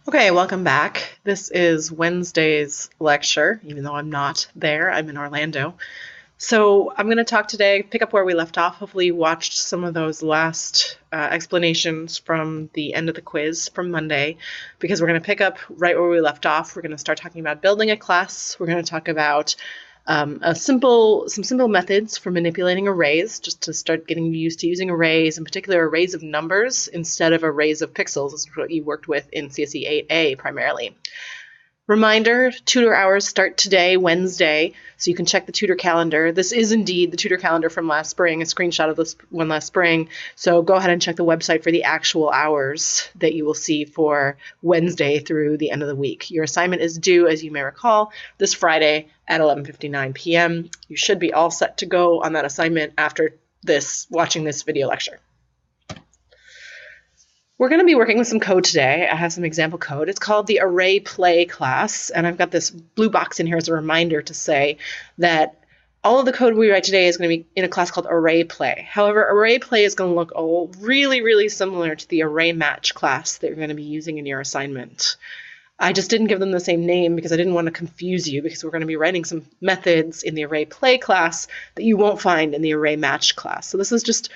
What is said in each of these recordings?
Okay, welcome back. This is Wednesday's lecture, even though I'm not there, I'm in Orlando. So I'm going to talk today, pick up where we left off. Hopefully you watched some of those last explanations from the end of the quiz from Monday, because we're going to pick up right where we left off. We're going to start talking about building a class. We're going to talk about some simple methods for manipulating arrays, just to start getting used to using arrays, in particular arrays of numbers instead of arrays of pixels. This is what you worked with in CSE 8A primarily. Reminder, tutor hours start today, Wednesday, so you can check the tutor calendar. This is indeed the tutor calendar from last spring, a screenshot of this one last spring. So go ahead and check the website for the actual hours that you will see for Wednesday through the end of the week. Your assignment is due, as you may recall, this Friday at 11:59 p.m. You should be all set to go on that assignment after watching this video lecture. We're going to be working with some code today. I have some example code. It's called the array play class, and I've got this blue box in here as a reminder to say that all of the code we write today is going to be in a class called array play. However, array play is going to look really similar to the array match class that you're going to be using in your assignment. I just didn't give them the same name because I didn't want to confuse you, because we're going to be writing some methods in the array play class that you won't find in the array match class. So this is just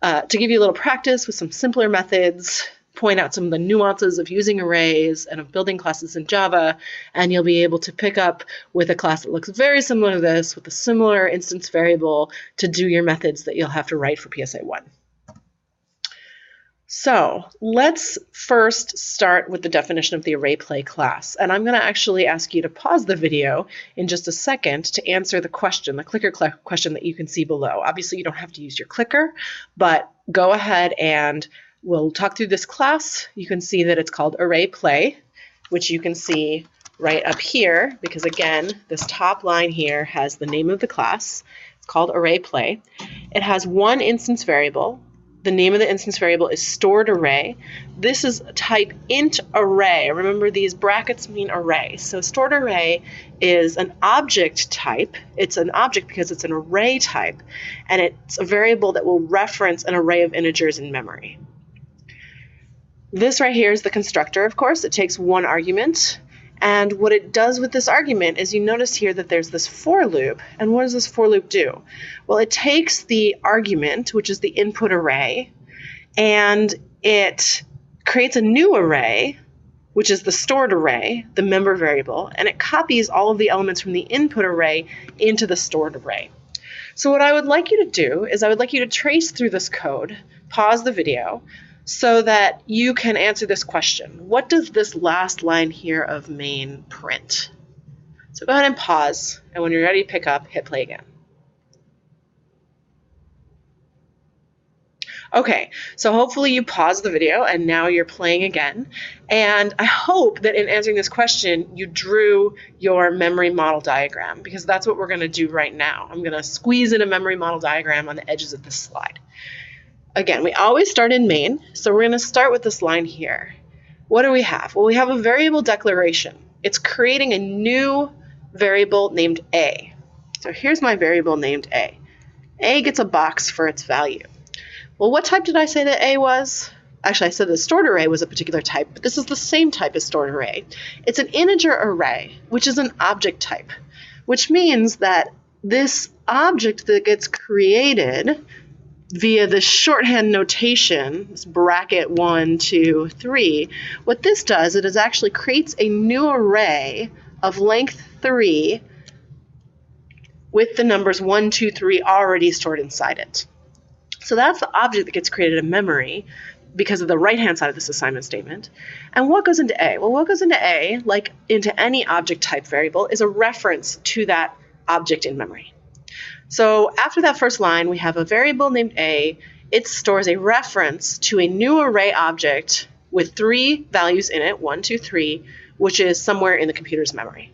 to give you a little practice with some simpler methods, point out some of the nuances of using arrays and of building classes in Java, and you'll be able to pick up with a class that looks very similar to this, with a similar instance variable, to do your methods that you'll have to write for PSA 1. So let's first start with the definition of the array play class. And I'm going to actually ask you to pause the video in just a second to answer the question, the clicker question that you can see below. Obviously, you don't have to use your clicker, but go ahead and we'll talk through this class. You can see that it's called array play, which you can see right up here, because again, this top line here has the name of the class. It's called array play. It has one instance variable. The name of the instance variable is stored array. This is type int array. Remember, these brackets mean array. So stored array is an object type. It's an object because it's an array type, and it's a variable that will reference an array of integers in memory. This right here is the constructor, of course. It takes one argument. And what it does with this argument is, you notice here that there's this for loop. And what does this for loop do? Well, it takes the argument, which is the input array, and it creates a new array, which is the stored array, the member variable, and it copies all of the elements from the input array into the stored array. So what I would like you to do is I would like you to trace through this code, pause the video, so that you can answer this question. What does this last line here of main print? So go ahead and pause, and when you're ready to pick up, hit play again. Okay, so hopefully you paused the video and now you're playing again. And I hope that in answering this question, you drew your memory model diagram, because that's what we're going to do right now. I'm going to squeeze in a memory model diagram on the edges of this slide. Again, we always start in main, so we're going to start with this line here. What do we have? Well, we have a variable declaration. It's creating a new variable named A. So here's my variable named A. A gets a box for its value. Well, what type did I say that A was? Actually, I said the stored array was a particular type, but this is the same type as stored array. It's an integer array, which is an object type, which means that this object that gets created via the shorthand notation, this bracket 1, 2, 3, what this does, it is actually creates a new array of length 3 with the numbers 1, 2, 3 already stored inside it. So that's the object that gets created in memory because of the right-hand side of this assignment statement. And what goes into A? Well, what goes into A, like into any object type variable, is a reference to that object in memory. So after that first line, we have a variable named A. It stores a reference to a new array object with 3 values in it, 1, 2, 3, which is somewhere in the computer's memory.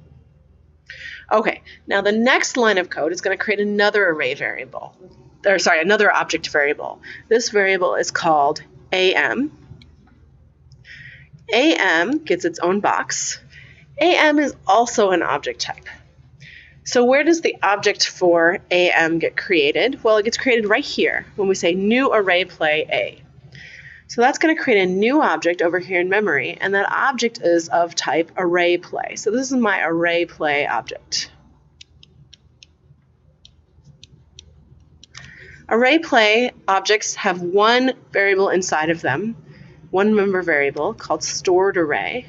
Okay, now the next line of code is going to create another array variable, or sorry, another object variable. This variable is called AM. AM gets its own box. AM is also an object type. So where does the object for AM get created? Well, it gets created right here when we say new array play A. So that's going to create a new object over here in memory, and that object is of type ArrayPlay. So this is my ArrayPlay object. ArrayPlay objects have one variable inside of them, one member variable called storedArray.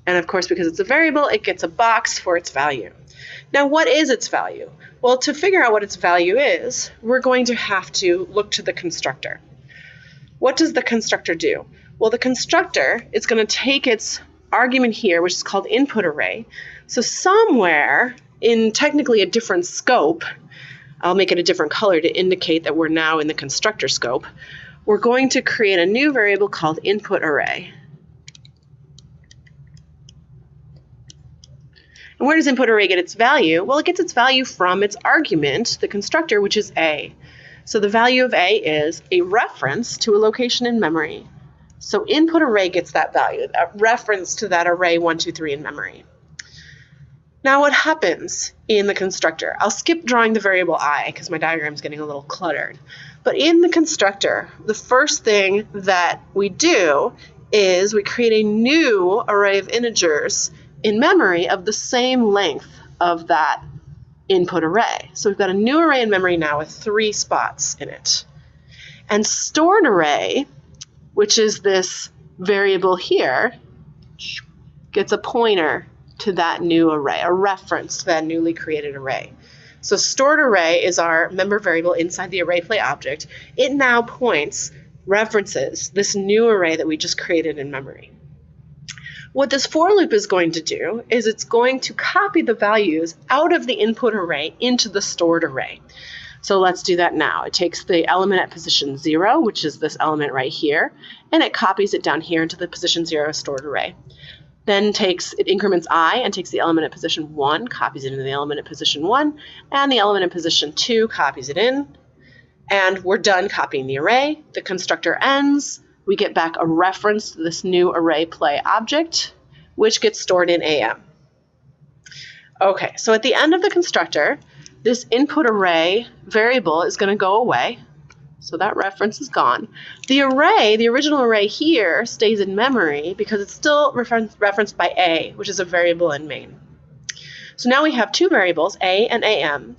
And of course, because it's a variable, it gets a box for its value. Now, what is its value? Well, to figure out what its value is, we're going to have to look to the constructor. What does the constructor do? Well, the constructor is going to take its argument here, which is called input array. So somewhere in technically a different scope, I'll make it a different color to indicate that we're now in the constructor scope, we're going to create a new variable called input array. And where does input array get its value? Well, it gets its value from its argument, the constructor, which is A. So the value of A is a reference to a location in memory. So input array gets that value, a reference to that array 1, 2, 3 in memory. Now what happens in the constructor? I'll skip drawing the variable I because my diagram is getting a little cluttered. But in the constructor, the first thing that we do is we create a new array of integers in memory of the same length of that input array. So we've got a new array in memory now with 3 spots in it. And stored array, which is this variable here, gets a pointer to that new array, a reference to that newly created array. So stored array is our member variable inside the ArrayPlay object. It now references this new array that we just created in memory. What this for loop is going to do is it's going to copy the values out of the input array into the stored array. So let's do that now. It takes the element at position 0, which is this element right here, and it copies it down here into the position 0 stored array. Then it increments I and takes the element at position 1, copies it into the element at position 1, and the element at position 2 copies it in. And we're done copying the array. The constructor ends. We get back a reference to this new ArrayPlay object, which gets stored in AM. Okay, so at the end of the constructor, this input array variable is going to go away. So that reference is gone. The array, the original array here, stays in memory because it's still referenced by A, which is a variable in main. So now we have 2 variables, A and AM.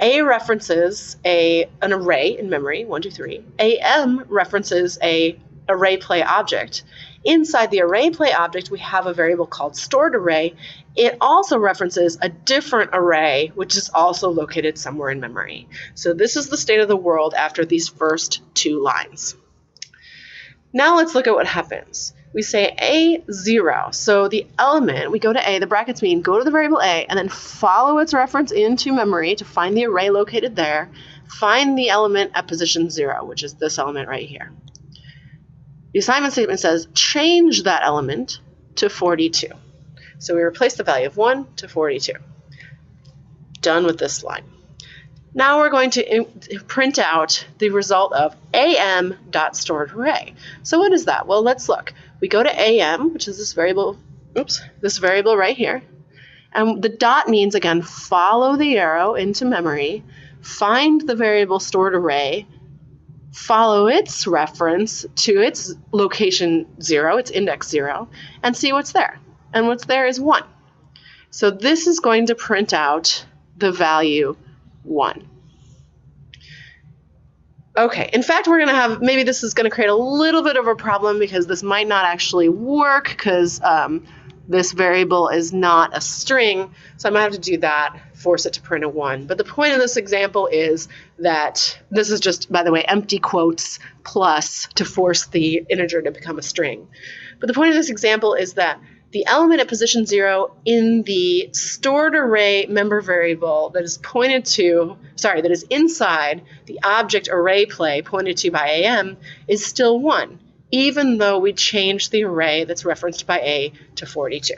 A references an array in memory, 1, 2, 3. AM references a ArrayPlay object. Inside the ArrayPlay object, we have a variable called stored array. It also references a different array, which is also located somewhere in memory. So this is the state of the world after these first 2 lines. Now let's look at what happens. We say A0. So the element, we go to A, the brackets mean go to the variable A, and then follow its reference into memory to find the array located there. Find the element at position 0, which is this element right here. The assignment statement says change that element to 42. So we replace the value of 1 to 42. Done with this line. Now we're going to print out the result of am.storedArray. So what is that? Well, let's look. We go to am, which is this variable right here. And the dot means, again, follow the arrow into memory, find the variable stored array, follow its reference to its location 0, its index 0, and see what's there. And what's there is 1. So this is going to print out the value 1. Okay, in fact, we're going to have, maybe this is going to create a little bit of a problem because this might not actually work because this variable is not a string. So I might have to do that, force it to print a 1. But the point of this example is that this is just, by the way, empty quotes plus to force the integer to become a string. But the point of this example is that the element at position 0 in the stored array member variable that is that is inside the object ArrayPlay pointed to by AM is still 1, even though we changed the array that's referenced by A to 42.